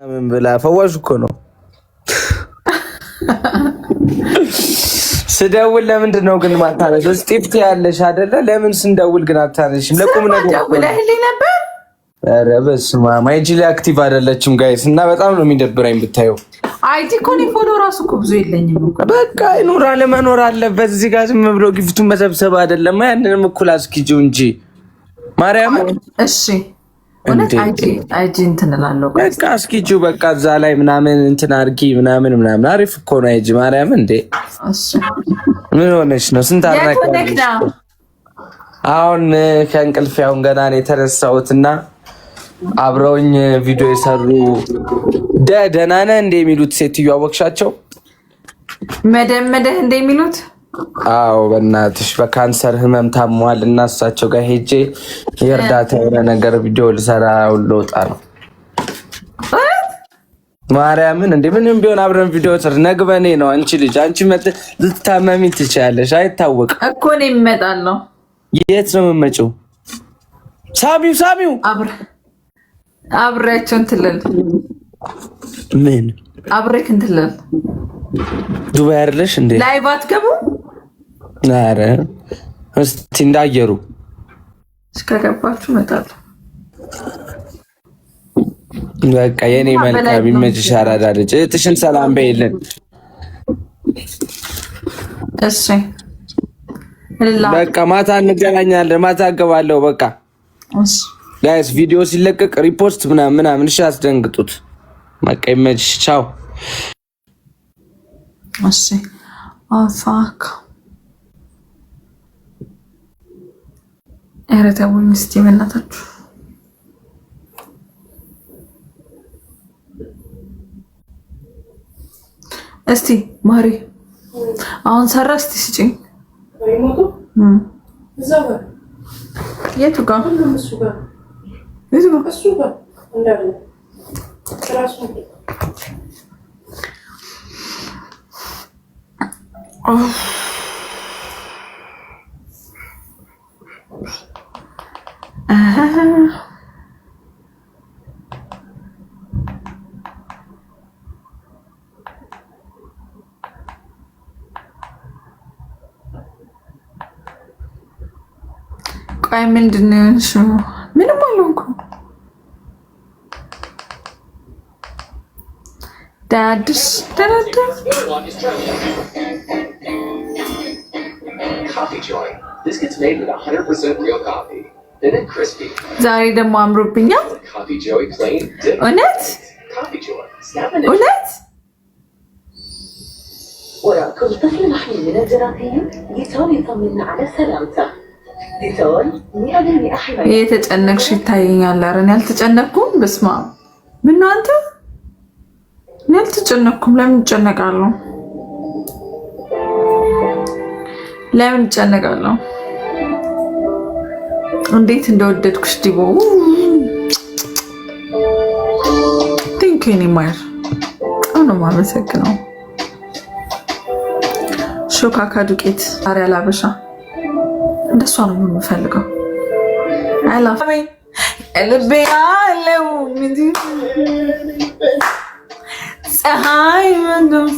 ምን ብላ ፈዋሽ እኮ ነው። ስደውል ለምንድን ነው ግን ማታነሽ? እስጢፍት ያለሽ አይደለ? ለምን ስንደውል ግን አታነሽም? ለቁም ነገር ደውለህልኝ ነበር? ኧረ በስመ አብ አይጂ ላይ አክቲቭ አይደለችም ጋይስ፣ እና በጣም ነው የሚደብረኝ ብታየው። አይጂ እኮ እኔ ፎሎ ራሱ እኮ ብዙ የለኝም እኮ። በቃ ይኑር አለመኖር አለበት። እዚህ ጋር ዝም ብሎ ጊፍቱን መሰብሰብ አይደለም። ያንንም እኩል አስኪጂው እንጂ ማርያምን። እሺ እውነት አይጂ እንትን እላለሁ። በቃ አስኪጂው በቃ እዛ ላይ ምናምን እንትን አድርጊ ምናምን አሪፍ እኮ ነው አይጂ ማርያምን። እንዴ ምን ሆነሽ ነው? ስንት አድናቂ አሁን ከእንቅልፌ አሁን ገና ነው የተነሳሁትና አብረውኝ ቪዲዮ የሰሩ ደህና ነህ እንደ የሚሉት ሴትዮ አወቅሻቸው? መደመደህ እንደ የሚሉት? አዎ በእናትሽ በካንሰር ህመም ታሟል እና እሳቸው ጋር ሄጄ የእርዳታ የሆነ ነገር ቪዲዮ ልሰራ ልወጣ ነው። ማርያምን እንደ ምንም ቢሆን አብረን ቪዲዮ ስር ነግበኔ ነው። አንቺ ልጅ አንቺ ልትታመሚ ትችያለሽ፣ አይታወቅም እኮ ነው የሚመጣለው። የት ነው የምመጪው? ሳሚው አብሬያቸው እንትን ልል ምን አብሬክ እንትን ልል ዱባይ አይደለሽ እንዴ? ላይቭ አትገቡ? ኧረ እስቲ እንዳየሩ እስከገባችሁ እመጣለሁ። በቃ የኔ መልካም ይመችሽ። አራዳ ልጅ እህትሽን ሰላም በይልን እሺ። በቃ ማታ እንገናኛለን። ማታ እገባለሁ። በቃ እሺ ጋይስ ቪዲዮ ሲለቀቅ ሪፖስት ምናምን እሺ፣ አስደንግጡት። በቃ ይመችሽ። ቻው። እሺ አፋክ ኧረ ተውኝ እስኪ በእናታችሁ። እስቲ ማሪ አሁን ሰራ እስቲ ስጪኝ። የቱ ጋር ቆይ ምንድን ነው ያልሽው? ምንም አልሆንኩም። ዳድስ ዛሬ ደግሞ አምሮብኛል። እውነት وراكم طفل محمي من الجراثيم ديتول يطمنا على سلامته. ديتول 100% حماية. የተጨነቅሽ ይታየኛል። ኧረ እኔ አልተጨነቅኩም። በስመ አብ ምን ነው አንተ? እኔ አልተጨነቅኩም። ለምን እጨነቃለሁ? እንዴት እንደወደድኩሽ ዲቦ። ቴንኪው የኔ ማር ነው የማመሰግነው። ሾካካ ዱቄት አሪያ ላበሻ እንደሷ ነው የምፈልገው። አይላፍ ልቤ ያለው ፀሐይ መንገድ